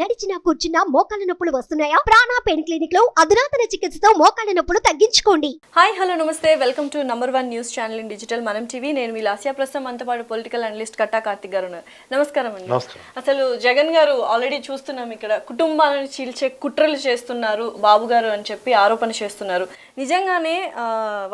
నడిచినా కూర్చున్నా మోకాళ్ళ నొప్పులు వస్తున్నాయా? ప్రాణ పెయిన్ క్లినిక్ లో అధునాతన చికిత్సతో మోకాళ్ళ నొప్పులు తగ్గించుకోండి. హాయ్ హలో నమస్తే, welcome to #1 news channel in digital మనం టీవీ. నేను మీ లాస్యా. ప్రస్తుతం మనతో పాటు పొలిటికల్ అనలిస్ట్ కట్టా కార్తిక్ గారు ఉన్నారు. నమస్కారం అండి. అసలు జగన్ గారు ఆల్రెడీ చూస్తున్నాం, ఇక్కడ కుటుంబాలను చీల్చే కుట్రలు చేస్తున్నారు బాబు గారు అని చెప్పి ఆరోపణ చేస్తున్నారు. నిజంగానే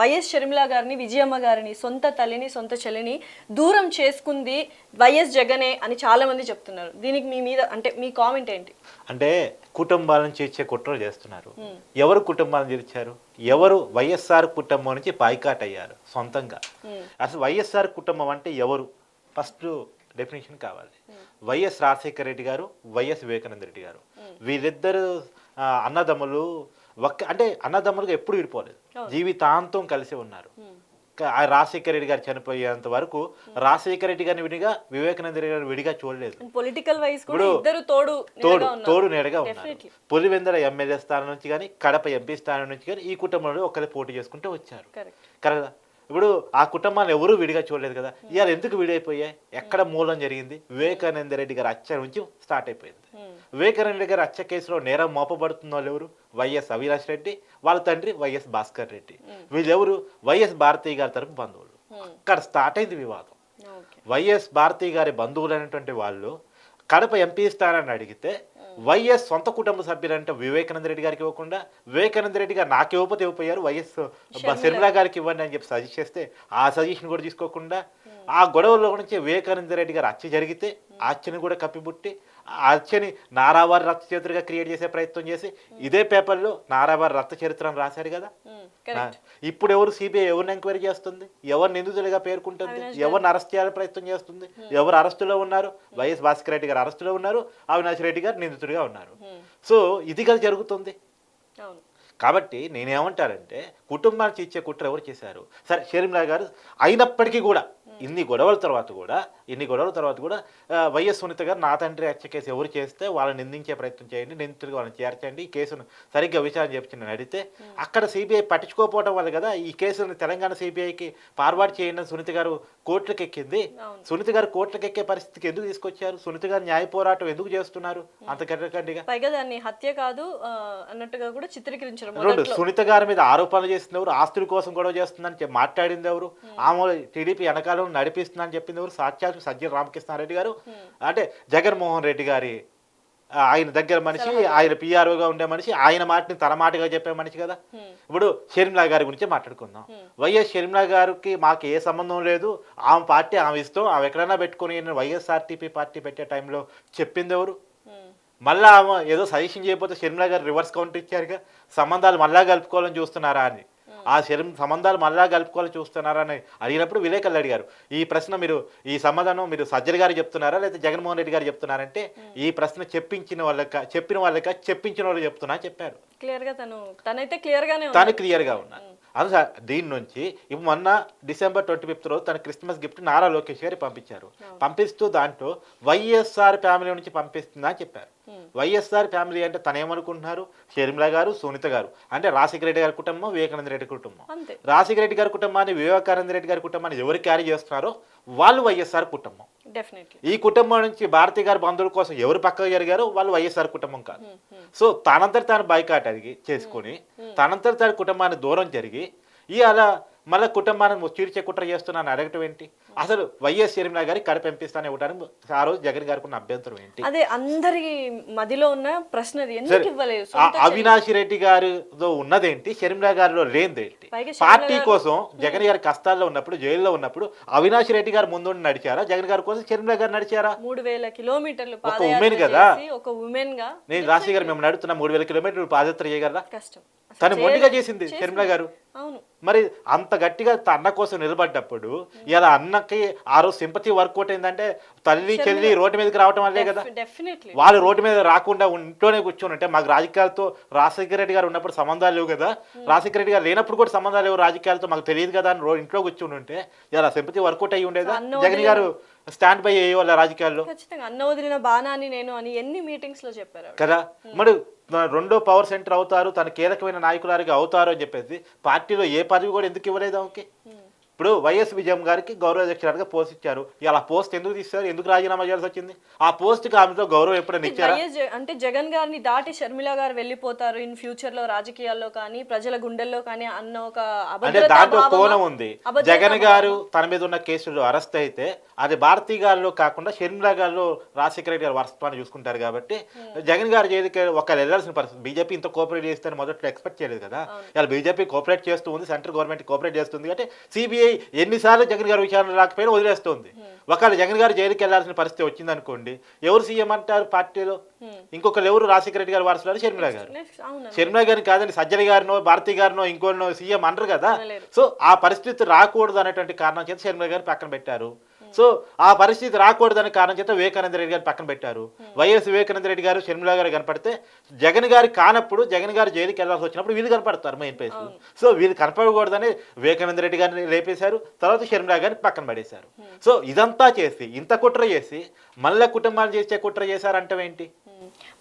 వైఎస్ షర్మిల గారిని, విజయమ్మ గారిని, సొంత తల్లిని, సొంత చెల్లిని దూరం చేసుకుంది వైఎస్ జగనే అని చాలా మంది చెప్తున్నారు. దీనికి మీ మీద అంటే మీ కామెంట్ ఏంటి? అంటే కుటుంబాలను చీల్చే కుట్రలు చేస్తున్నారు. ఎవరు కుటుంబాలను చీల్చారు? ఎవరు? వైఎస్ఆర్ కుటుంబం నుంచి బాయ్కాట్ అయ్యారు సొంతంగా. అసలు వైఎస్ఆర్ కుటుంబం అంటే ఎవరు? ఫస్ట్ డెఫినేషన్ కావాలి. వైఎస్ రాజశేఖర రెడ్డి గారు, వైఎస్ వివేకానంద రెడ్డి గారు, వీరిద్దరు అన్నదమ్ములు. అంటే అన్నదమ్ములుగా ఎప్పుడు విడిపోలేదు, జీవితాంతం కలిసి ఉన్నారు. రాజశేఖర రెడ్డి గారు చనిపోయేంత వరకు రాజశేఖర రెడ్డి గారిని విడిగా, వివేకానంద రెడ్డి గారిని విడిగా చూడలేదు. పొలిటికల్ వైస్ తోడు నేడగా ఉన్నారు. పులివెందుల ఎమ్మెల్యే స్థానం నుంచి కానీ, కడప ఎంపీ స్థానం నుంచి కానీ ఈ కుటుంబంలో ఒకరి పోటీ చేసుకుంటూ వచ్చారు. కరెక్ట్. ఇప్పుడు ఆ కుటుంబాన్ని ఎవరూ విడిగా చూడలేదు కదా. ఇవాళ ఎందుకు విడిపోయాయి? ఎక్కడ మూలం జరిగింది? వివేకానంద రెడ్డి గారి హత్య నుంచి స్టార్ట్ అయిపోయింది. వివేకానంద రెడ్డి గారి హత్య కేసులో నేరం మోపబడుతున్న వాళ్ళు ఎవరు? వైఎస్ అవినాష్ రెడ్డి, వాళ్ళ తండ్రి వైఎస్ భాస్కర్ రెడ్డి. వీళ్ళెవరు? వైఎస్ భారతి గారి తరపు బంధువులు. అక్కడ స్టార్ట్ అయింది వివాదం. వైఎస్ భారతి గారి బంధువులు అనేటువంటి వాళ్ళు కడప ఎంపీ స్థానాన్ని అడిగితే వైఎస్ సొంత కుటుంబ సభ్యులంటే వివేకానంద రెడ్డి గారికి ఇవ్వకుండా, వివేకానంద రెడ్డి గారు నాకు ఇవ్వకపోతే ఇవ్వపోయారు, వైఎస్ షర్మిల గారికి ఇవ్వండి అని చెప్పి సజెస్ట్ చేస్తే ఆ సజెషన్ కూడా తీసుకోకుండా, ఆ గొడవలో నుంచి వివేకానంద రెడ్డి గారు హత్య జరిగితే ఆ హత్యని కూడా కప్పిబుట్టి ఆ హత్యని నారావారి రక్త చరిత్రగా క్రియేట్ చేసే ప్రయత్నం చేసి ఇదే పేపర్లో నారావారి రక్త చరిత్రను రాశారు కదా. ఇప్పుడు ఎవరు? సిబిఐ ఎవరిని ఎంక్వైరీ చేస్తుంది? ఎవరు నిందితులుగా పేర్కొంటుంది? ఎవరిని అరెస్ట్ చేయాలని ప్రయత్నం చేస్తుంది? ఎవరు అరెస్టులో ఉన్నారు? వైఎస్ భాస్కర్ రెడ్డి గారు అరెస్టులో ఉన్నారు, అవినాష్ రెడ్డి గారు నిందితుడిగా ఉన్నారు. సో ఇది కదా జరుగుతుంది. కాబట్టి నేనేమంటానంటే కుటుంబానికి ఇచ్చే కుట్ర ఎవరు చేశారు? సరే, షర్మిల గారు అయినప్పటికీ కూడా ఇన్ని గొడవల తర్వాత కూడా వైఎస్ సునీత గారు నా తండ్రి హత్య కేసు ఎవరు చేస్తే వాళ్ళని నిందించే ప్రయత్నం చేయండి, నిందితులుగా వాళ్ళని చేర్చండి, ఈ కేసును సరిగ్గా విచారణ చెప్పి అడిగితే అక్కడ సిబిఐ పట్టించుకోకపోవడం వల్ల కదా ఈ కేసును తెలంగాణ సిబిఐకి ఫార్వర్డ్ చేయండి సునీత గారు కోర్టులకు ఎక్కింది. సునీత గారు కోర్టులకు ఎక్కే పరిస్థితికి ఎందుకు తీసుకొచ్చారు? సునీత గారు న్యాయ పోరాటం ఎందుకు చేస్తున్నారు అంత గట్టిగా? పైగా దాన్ని హత్య కాదు అన్నట్టుగా కూడా చిత్రీకరించారు. రెండు, సునీత గారి మీద ఆరోపణలు చేసింది ఎవరు? ఆస్తుల కోసం గొడవ చేస్తుందని మాట్లాడింది ఎవరు? ఆమె టీడీపీ వెనకాల నడిపిస్తుందని చెప్పింది ఎవరు? సాక్షాత్ సజ్జల రామకృష్ణారెడ్డి గారు, అంటే జగన్మోహన్ రెడ్డి గారి ఆయన దగ్గర మనిషి, ఆయన పిఆర్ఓగా ఉండే మనిషి, ఆయన మాటని తన మాటగా చెప్పే మనిషి కదా. ఇప్పుడు షర్మిల గారి గురించి మాట్లాడుకుందాం. వైఎస్ షర్మిల గారికి మాకు ఏ సంబంధం లేదు, ఆమె పార్టీ ఆమె ఇష్టం, ఆమె ఎక్కడైనా పెట్టుకుని వైఎస్ఆర్టీపీ పార్టీ పెట్టే టైంలో చెప్పింది ఎవరు? మళ్ళీ ఆమె ఏదో సజెషన్ చేయకపోతే షర్మిల గారు రివర్స్ కౌంటర్ ఇచ్చారుగా, సంబంధాలు మళ్ళా కలుపుకోవాలని చూస్తున్నారా అని. ఆ సంబంధాలు మళ్ళా కలుపుకోవాలని చూస్తున్నారా అని అడిగినప్పుడు విలేకరులు అడిగారు, ఈ ప్రశ్న మీరు ఈ సమాధానం మీరు సజ్జల గారు చెప్తున్నారా లేదా జగన్మోహన్ రెడ్డి గారు చెప్తున్నారంటే ఈ ప్రశ్న చెప్పిన వాళ్ళకి చెప్పించిన వాళ్ళు చెప్తున్నా చెప్పారు. తను క్లియర్గా ఉన్నారు. అందుకే దీని నుంచి ఇప్పుడు మొన్న December 25th రోజు తన క్రిస్మస్ గిఫ్ట్ నారా లోకేష్ గారికి పంపించారు. పంపిస్తూ దాంట్లో వైఎస్ఆర్ ఫ్యామిలీ నుంచి పంపిస్తుందా అని చెప్పారు. వైఎస్ఆర్ ఫ్యామిలీ అంటే తను ఏమనుకుంటున్నారు? షర్మిల గారు, సునీత గారు అంటే రాజశేఖర రెడ్డి గారి కుటుంబం, వివేకానంద రెడ్డి కుటుంబం. రాజశేఖర రెడ్డి గారి కుటుంబాన్ని, వివేకానంద రెడ్డి గారి కుటుంబాన్ని ఎవరు క్యారీ చేస్తున్నారో వాళ్ళు వైఎస్ఆర్ కుటుంబం. ఈ కుటుంబం నుంచి భారతి గారి బంధువుల కోసం ఎవరు పక్కకు జరిగారో వాళ్ళు వైఎస్ఆర్ కుటుంబం కాదు. సో తనంతటి తాను బాయ్కాట్ చేసుకుని తనంతటి తాను కుటుంబాన్ని దూరం జరిగి అలా మళ్ళీ కుటుంబాన్ని చీల్చే కుట్ర చేస్తున్నాను అడగటం ఏంటి? అసలు వైఎస్ షర్మిల గారి కడప ఎంపిస్తానే ఇవ్వడానికి ఆ రోజు జగన్ గారికి ఉన్న అభ్యంతరం ఏంటి? అదే అందరి మదిలో ఉన్న ప్రశ్న. అవినాష్ రెడ్డి గారితో ఉన్నదేంటి, షర్మిల గారిలో లేనిదేంటి? పార్టీ కోసం జగన్ గారి కష్టాల్లో ఉన్నప్పుడు, జైల్లో ఉన్నప్పుడు అవినాష్ రెడ్డి గారు ముందుండి నడిచారా? జగన్ గారి కోసం షర్మిల గారు నడిచారా? 3000 కిలోమీటర్లు ఒక ఉమెన్ కదా. ఒక ఉమెన్ గా నేను రాజశేఖర్ గారు మేము నడుతున్నా 3000 కిలోమీటర్లు పాదయాత్ర చేయగలరా? కష్టం. తను మొండిగా చేసింది షర్మిల గారు. మరి అంత గట్టిగా అన్న కోసం నిలబడ్డప్పుడు ఇలా అన్నకి ఆ రోజు సింపతి వర్కౌట్ అయిందంటే తల్లి చెల్లి రోడ్డు మీదకి రావటం వల్లే కదా. వాళ్ళు రోడ్డు మీద రాకుండా ఇంట్లోనే కూర్చొని ఉంటే మాకు రాజకీయాలతో రాజశేఖర రెడ్డి గారు ఉన్నప్పుడు సంబంధాలు లేవు కదా, రాజశేఖర రెడ్డి గారు లేనప్పుడు కూడా సంబంధాలు లేవు రాజకీయాలతో మాకు తెలియదు కదా అని ఇంట్లో కూర్చొని ఉంటే ఇలా సింపతి వర్కౌట్ అయ్యి ఉండేదా? జగన్ గారు స్టాండ్ బై అయ్యే వాళ్ళ రాజకీయాల్లో అన్న వదిలిన బాణాన్ని నేను అని ఎన్ని మీటింగ్స్ లో చెప్పారు కదా. మరి రెండో పవర్ సెంటర్ అవుతారు, తన కీలకమైన నాయకురాలిగా అవుతారు అని చెప్పేసి పార్టీలో ఏ పదవి కూడా ఎందుకు ఇవ్వలేదు ఆమెకి? ఇప్పుడు వైఎస్ విజయం గారికి గౌరవ అధ్యక్షురాలుగా పోస్ట్ ఇచ్చారు. ఇలా పోస్ట్ ఎందుకు తీస్తారు, ఎందుకు రాజీనామా చేయాల్సి వచ్చింది? ఆ పోస్ట్కి ఆమెతో గౌరవం ఎప్పుడైనా ఇచ్చారా? అంటే జగన్ గారిని దాటి షర్మిల గారు వెళ్ళిపోతారు ఇన్ ఫ్యూచర్ లో రాజకీయాల్లో కానీ ప్రజల గుండెల్లో కానీ అన్న ఒక అంటే దాంట్లో కోణం ఉంది. జగన్ గారు తన మీద ఉన్న కేసులు అరెస్ట్ అయితే అది భారతీ గారిలో కాకుండా షర్మిల గారిలో రాజశేఖర రెడ్డి గారు వారసత్వాన్ని చూసుకుంటారు కాబట్టి జగన్ గారు ఏదైతే ఒక వెళ్ళాల్సిన పరిస్థితి. బీజేపీ ఇంత కోఆపరేట్ చేస్తే మొదట్లో ఎక్స్పెక్ట్ చేయలేదు కదా. ఇలా బీజేపీ కోఆపరేట్ చేస్తూ ఉంది, సెంట్రల్ గవర్నమెంట్ కోఆపరేట్ చేస్తుంది కాబట్టి సిబిఐ ఎన్నిసార్లు జగన్ గారు విచారణ రాకపోయినా వదిలేస్తుంది. ఒకవేళ జగన్ గారు జైలుకి వెళ్లాల్సిన పరిస్థితి వచ్చింది అనుకోండి, ఎవరు సీఎం అంటారు పార్టీలో? ఇంకొకరు ఎవరు? రాజశేఖర రెడ్డి గారు వారసులు షర్మిల గారు. షర్మిల గారిని కాదండి, సజ్జల గారినో భారతీ గారినో ఇంకోనో సీఎం అనరు కదా. సో ఆ పరిస్థితి రాకూడదు అనేటువంటి కారణం చేత షర్మిల గారు పక్కన పెట్టారు. సో ఆ పరిస్థితి రాకూడదనే కారణం చేత వివేకానంద రెడ్డి గారు పక్కన పెట్టారు. వైఎస్ వివేకానంద రెడ్డి గారు షర్మిల గారు కనపడితే జగన్ గారు కానప్పుడు, జగన్ గారు జైలుకి వెళ్ళాల్సి వచ్చినప్పుడు వీళ్ళు కనపడతారు మెయిన్ ప్లేస్. సో వీళ్ళు కనపడకూడదని వివేకానంద రెడ్డి గారిని లేపేశారు, తర్వాత షర్మిల గారిని పక్కన పడేశారు. సో ఇదంతా చేసి ఇంత కుట్ర చేసి మళ్ళీ కుటుంబాలు చేసే కుట్ర చేశారంటే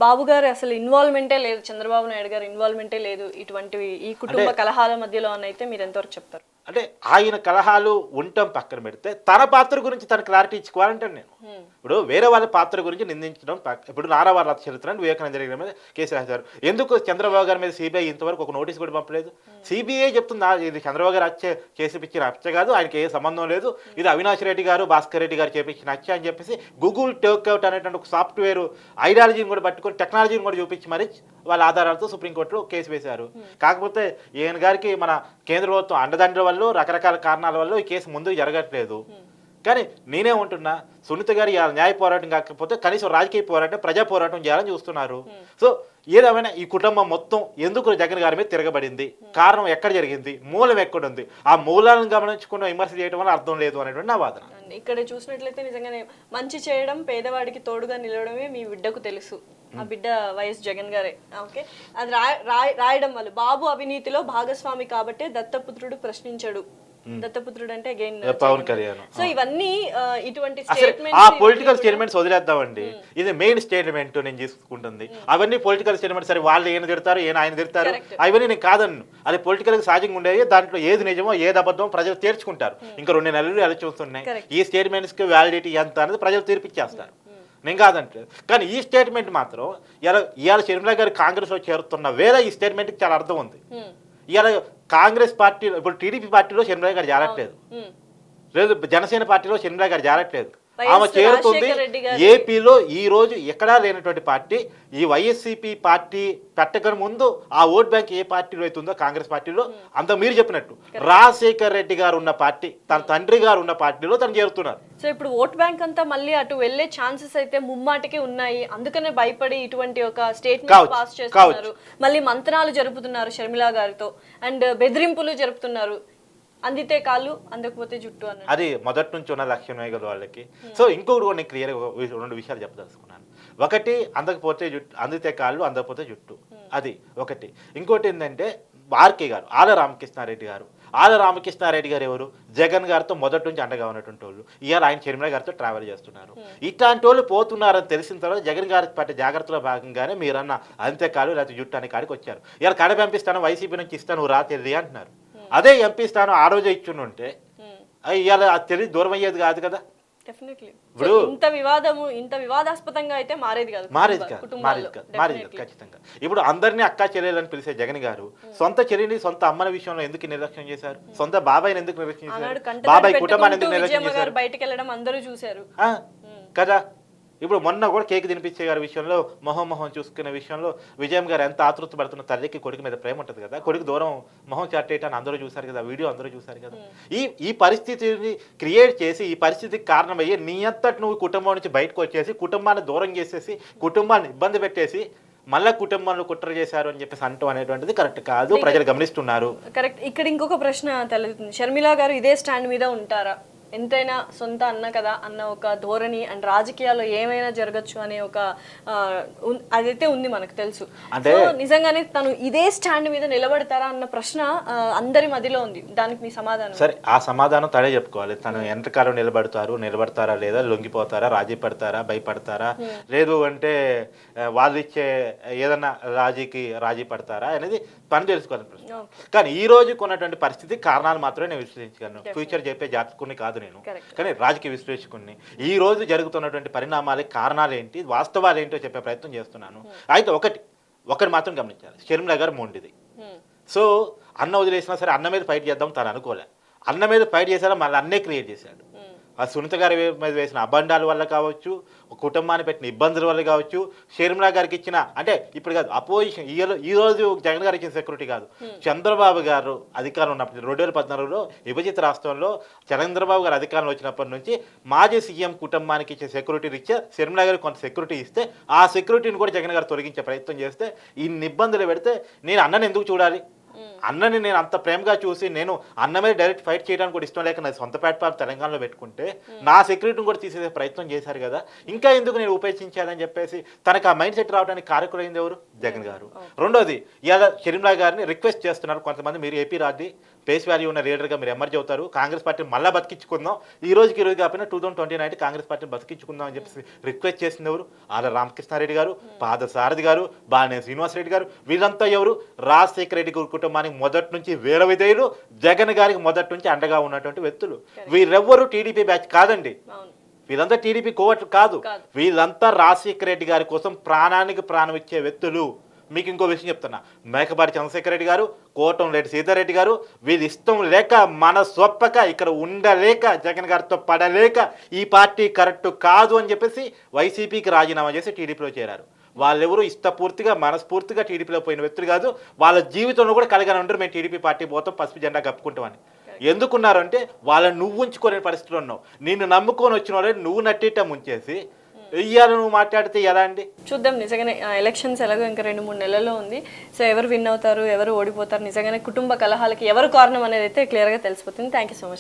బాబు గారు అసలు ఇన్వాల్వ్మెంటే లేదు, చంద్రబాబు నాయుడు గారు ఇన్వాల్వ్మెంటే లేదు ఇటువంటివి ఈ కుటుంబ కలహాల మధ్యలో అని అయితే మీరు ఎంతవరకు చెప్తారు? అంటే ఆయన కలహాలు ఉండటం పక్కన పెడితే తన పాత్ర గురించి తన క్లారిటీ ఇచ్చుకోవాలంటాను నేను. ఇప్పుడు వేరే వాళ్ళ పాత్ర గురించి నిందించడం, ఇప్పుడు నారావారి చరిత్ర వివేకానంద రెడ్డి గారి మీద కేసు రాశారు. ఎందుకు చంద్రబాబు గారి మీద సిబిఐ ఇంతవరకు ఒక నోటీస్ కూడా పంపలేదు? సిబిఐ చెప్తుందా ఇది చంద్రబాబు గారు చేసిపించిన హత్య కాదు, ఆయనకి ఏ సంబంధం లేదు, ఇది అవినాష్ రెడ్డి గారు భాస్కర్ రెడ్డి గారు చేపించిన హత్య అని చెప్పేసి గూగుల్ టేక్అవుట్ అనేటువంటి ఒక సాఫ్ట్వేర్ ఐడియాలజీని కూడా పట్టుకొని టెక్నాలజీని కూడా చూపించి మరి వాళ్ళ ఆధారాలతో సుప్రీంకోర్టులో కేసు వేశారు. కాకపోతే ఈయన గారికి మన కేంద్ర ప్రభుత్వం అండదండల వల్ల రకరకాల కారణాల వల్ల ఈ కేసు ముందుకు జరగట్లేదు. కానీ నేనేమంటున్నా, సునీత గారు న్యాయ పోరాటం కాకపోతే కనీసం రాజకీయ పోరాటం, ప్రజా పోరాటం చేయాలని చూస్తున్నారు. సో ఏదేమైనా ఈ కుటుంబం మొత్తం ఎందుకు జగన్ గారి మీద తిరగబడింది, కారణం ఎక్కడ జరిగింది, మూలం ఎక్కడుంది, ఆ మూలాలను గమనించుకున్న విమర్శ చేయడం వల్ల అర్థం లేదు అనేటువంటి నా వాదన. ఇక్కడ చూసినట్లయితే నిజంగానే మంచి చేయడం, పేదవాడికి తోడుగా నిలవడమే మీ బిడ్డకు తెలుసు. ఆ బిడ్డ వైఎస్ జగన్ గారే. ఓకే, అది రాయడం వల్ల బాబు అవినీతిలో భాగస్వామి కాబట్టి దత్తపుత్రుడు ప్రశ్నించడు. దత్తపుత్రుడు అంటే అగైన్ పవన్ కళ్యాణ్. సో ఇవన్నీ ఇటువంటి ఆ పొలిటికల్ స్టేట్మెంట్స్ వదిలేద్దామండి. ఇది మెయిన్ స్టేట్మెంట్ నేను తీసుకుంటుంది. అవన్నీ పొలిటికల్ స్టేట్మెంట్. సరే వాళ్ళు ఏం తిడతారు, ఆయన తిడతారు, అవన్నీ నేను కాదన్ను. అది పొలిటికల్ సహజంగా ఉండేది. దాంట్లో ఏది నిజమో ఏది అబద్ధమో ప్రజలు తేల్చుకుంటారు. ఇంకా 2 నెలలు ఎలా చూస్తున్నాయి ఈ స్టేట్మెంట్స్ కి వ్యాలిడిటీ ఎంత అనేది ప్రజలు తీర్పిచ్చేస్తారు. నేను కాదంటే, కానీ ఈ స్టేట్మెంట్ మాత్రం ఇవాళ షర్మిల గారు కాంగ్రెస్ లో చేరుతున్న వేళ ఈ స్టేట్మెంట్కి చాలా అర్థం ఉంది. ఇవాళ కాంగ్రెస్ పార్టీ, ఇప్పుడు టీడీపీ పార్టీలో షర్మిల గారు జారట్లేదు, లేదు జనసేన పార్టీలో షర్మిల గారు జారట్లేదు, ఆమె చేరుతుంది ఏపీలో ఈ రోజు ఎక్కడా లేనటువంటి పార్టీ. ఈ వైఎస్సీపీ పార్టీ పెట్టకని ముందు ఆ ఓట్ బ్యాంక్ ఏ పార్టీలో అవుతుందో కాంగ్రెస్ పార్టీలో, అంత మీరు చెప్పినట్టు రాజశేఖర్ రెడ్డి గారు ఉన్న పార్టీ, తన తండ్రి గారు ఉన్న పార్టీలో తను చేరుతున్నారు. సో ఇప్పుడు ఓట్ బ్యాంక్ అంతా మళ్ళీ అటు వెళ్లే ఛాన్సెస్ అయితే ముమ్మాటికి ఉన్నాయి. అందుకనే భయపడి ఇటువంటి ఒక స్టేట్మెంట్ పాస్ చేస్తున్నారు, మళ్ళీ మంత్రాలు జరుపుతున్నారు షర్మిల గారితో, అండ్ బెదిరింపులు జరుపుతున్నారు. అందితే కాళ్ళు, అందకపోతే జుట్టు అన్న అది మొదటి నుంచి ఉన్న లక్ష్యమే కదా వాళ్ళకి. సో ఇంకొకటి కూడా నేను క్లియర్గా 2 విషయాలు చెప్పదలుచుకున్నాను. ఒకటి, అందకపోతే జుట్టు, అందితే కాళ్ళు, అందకపోతే జుట్టు, అది ఒకటి. ఇంకోటి ఏంటంటే ఆర్కే గారు, ఆల రామకృష్ణారెడ్డి గారు. ఆల రామకృష్ణారెడ్డి గారు ఎవరు? జగన్ గారితో మొదటి నుంచి అండగా ఉన్నటువంటి వాళ్ళు. ఇవాళ ఆయన షర్మిల గారితో ట్రావెల్ చేస్తున్నారు. ఇట్లాంటి వాళ్ళు పోతున్నారని తెలిసిన తర్వాత జగన్ గారి పట్ల జాగ్రత్తలో భాగంగానే మీరన్న అంత్యకాలు లేకపోతే జుట్టు అనే కాడికి వచ్చారు. ఇవాళ కడ పంపిస్తాను, వైసీపీ నుంచి ఇస్తాను, నువ్వు రా తెలియ అంటున్నారు. అదే ఎంపీ స్థానం ఆ రోజే ఇచ్చుంటే ఇవాళ అది తెలియదు, దూరం అయ్యేది కాదు కదా. ఇప్పుడు ఇంత వివాదాస్పదంగా అయితే మారేది కాదు ఖచ్చితంగా. ఇప్పుడు అందరినీ అక్కా చెల్లెలని పిలిచే జగన్ గారు సొంత చెల్లిని, సొంత అమ్మల విషయంలో ఎందుకు నిర్లక్ష్యం చేశారు? సొంత బాబాయ్ని ఎందుకు నిర్లక్ష్యం చేశారు? బాబాయ్ కుటుంబాన్ని ఎందుకు నిర్లక్ష్యం చేశారు? బయటకు వెళ్ళడం అందరూ చూశారు కదా. ఇప్పుడు మొన్న కూడా కేక్ తినిపించే గారి విషయంలో మొహం చూసుకునే విషయంలో విజయం గారు ఎంత ఆతృత పడుతున్న తల్లికి కొడుకు మీద ప్రేమ ఉంటుంది కదా. కొడుకు దూరం మొహం చాటేయటాన్ని అందరూ చూశారు కదా, వీడియో అందరూ చూశారు కదా. ఈ పరిస్థితిని క్రియేట్ చేసి ఈ పరిస్థితికి కారణమయ్యి నీ అంతటి నువ్వు కుటుంబం నుంచి బయటకు వచ్చేసి కుటుంబాన్ని దూరం చేసేసి కుటుంబాన్ని ఇబ్బంది పెట్టేసి మళ్ళా కుటుంబంలో కుట్ర చేశారు అని చెప్పేసి అంటూ అనేటువంటిది కరెక్ట్ కాదు, ప్రజలు గమనిస్తున్నారు. కరెక్ట్. ఇక్కడ ఇంకొక ప్రశ్న తలెత్తుంది, షర్మిల గారు ఇదే స్టాండ్ మీద ఉంటారా? ఎంతైనా సొంత అన్న కదా అన్న ఒక ధోరణి అండ్ రాజకీయాల్లో ఏమైనా జరగచ్చు అనే ఒక అదైతే ఉంది మనకు తెలుసు. అంటే నిజంగానే తను ఇదే స్టాండ్ మీద నిలబడతారా అన్న ప్రశ్న అందరి మధ్యలో ఉంది. దానికి మీ సమాధానం? సరే, ఆ సమాధానం తనే చెప్పుకోవాలి. తను ఎంతకాలం నిలబడతారా లేదా, లొంగిపోతారా, రాజీ పడతారా, భయపడతారా, లేదు అంటే వాళ్ళు ఇచ్చే ఏదన్నా రాజీ పడతారా అనేది తను తెలుసుకోవాలి ప్రశ్న. కానీ ఈ రోజు కొన్నటువంటి పరిస్థితి కారణాలు మాత్రమే నేను విశ్లేషించగలను. ఫ్యూచర్ చెప్పే జాతకుని కాదు నేను, కానీ రాజకీయ విశ్లేషకుని. ఈ రోజు జరుగుతున్నటువంటి పరిణామాలకి కారణాలు ఏంటి, వాస్తవాలు ఏంటో చెప్పే ప్రయత్నం చేస్తున్నాను. అయితే ఒకటి మాత్రం గమనించాలి, షర్మిల గారు మొండిది. సో అన్న వదిలేసినా సరే అన్న మీద ఫైట్ చేద్దాం తను అనుకోలే. అన్న మీద ఫైట్ చేశారా, మళ్ళీ అన్నే క్రియేట్ చేశాడు. ఆ సునీత గారి మీద వేసిన అబండాల వల్ల కావచ్చు, కుటుంబాన్ని పెట్టిన ఇబ్బందుల వల్ల కావచ్చు, షర్మిల గారికి ఇచ్చిన అంటే ఇప్పుడు కాదు అపోజిషన్ ఈ రోజు జగన్ గారు ఇచ్చిన సెక్యూరిటీ కాదు, చంద్రబాబు గారు అధికారం ఉన్నప్పుడు 2014లో విభజిత రాష్ట్రంలో చంద్రబాబు గారు అధికారంలో వచ్చినప్పటి నుంచి మాజీ సీఎం కుటుంబానికి ఇచ్చే సెక్యూరిటీ ఇచ్చే షర్మిల గారికి కొంత సెక్యూరిటీ ఇస్తే ఆ సెక్యూరిటీని కూడా జగన్ గారు తొలగించే ప్రయత్నం చేస్తే ఇన్ని ఇబ్బందులు పెడితే నేను అన్నని ఎందుకు చూడాలి? అన్నని నేను అంత ప్రేమగా చూసి నేను అన్న మీద డైరెక్ట్ ఫైట్ చేయడానికి కూడా ఇష్టం లేక నా సొంత ప్లాట్ఫామ్ తెలంగాణలో పెట్టుకుంటే నా సెక్యూరిటీని కూడా తీసేసే ప్రయత్నం చేశారు కదా, ఇంకా ఎందుకు నేను ఉపేక్షించాలని చెప్పేసి తనకు ఆ మైండ్ సెట్ రావడానికి కారకులైంది ఎవరు? జగన్ గారు. రెండోది, ఇవాళ షర్మిల గారిని రిక్వెస్ట్ చేస్తున్నారు కొంతమంది, మీరు ఏపీ రాజ్ది ఫేస్ వాల్యూ ఉన్న లీడర్గా మీరు ఎమర్జ్ అవుతారు, కాంగ్రెస్ పార్టీని మళ్ళీ బతికించుకుందాం, ఈ రోజుకి కాకపోయినా 2029 కాంగ్రెస్ పార్టీని బతికించుకుందాం అని చెప్పేసి రిక్వెస్ట్ చేసింది ఎవరు? ఆళ్ళ రామకృష్ణారెడ్డి గారు, పాదసారథి గారు, బాలినేని శ్రీనివాసరెడ్డి గారు. వీళ్ళంతా ఎవరు? రాజశేఖర రెడ్డి కుటుంబానికి మొదటి నుంచి వీర విధేయులు, జగన్ గారికి మొదటి నుంచి అండగా ఉన్నటువంటి వ్యక్తులు. వీరెవ్వరు టీడీపీ బ్యాచ్ కాదండి, వీళ్ళంతా టీడీపీ కోవట్లు కాదు, వీళ్ళంతా రాజశేఖర రెడ్డి గారి కోసం ప్రాణానికి ప్రాణం ఇచ్చే వ్యక్తులు. మీకు ఇంకో విషయం చెప్తున్నా, మేకపాటి చంద్రశేఖర రెడ్డి గారు, కోటంరెడ్డి సీతారెడ్డి గారు, వీళ్ళు ఇష్టం లేక మన సొప్పక ఇక్కడ ఉండలేక జగన్ గారితో పడలేక ఈ పార్టీ కరెక్ట్ కాదు అని చెప్పేసి వైసీపీకి రాజీనామా చేసి టీడీపీలో చేరారు. వాళ్ళెవరు ఇష్టపూర్తిగా మనస్ఫూర్తిగా టీడీపీలో పోయిన వ్యక్తులు కాదు, వాళ్ళ జీవితంలో కూడా కలగానే ఉంటారు మేము టీడీపీ పార్టీ పోతాం, పసుపు జెండా కప్పుకుంటామని. ఎందుకున్నారంటే వాళ్ళని నువ్వు ఉంచుకోలేని పరిస్థితులు ఉన్నావు, నిన్ను నమ్ముకొని వచ్చిన వాళ్ళని నువ్వు నట్టిట ముంచేసి ఇయ్యాలి నువ్వు మాట్లాడితే ఎలా అండి? చూద్దాం. నిజంగానే ఎలక్షన్స్ ఎలాగో ఇంకా 2-3 నెలల్లో ఉంది. సో ఎవరు విన్ అవుతారు, ఎవరు ఓడిపోతారు, నిజంగానే కుటుంబ కలహాలకి ఎవరు కారణం అనేది అయితే క్లియర్గా తెలిసిపోతుంది. Thank you so much.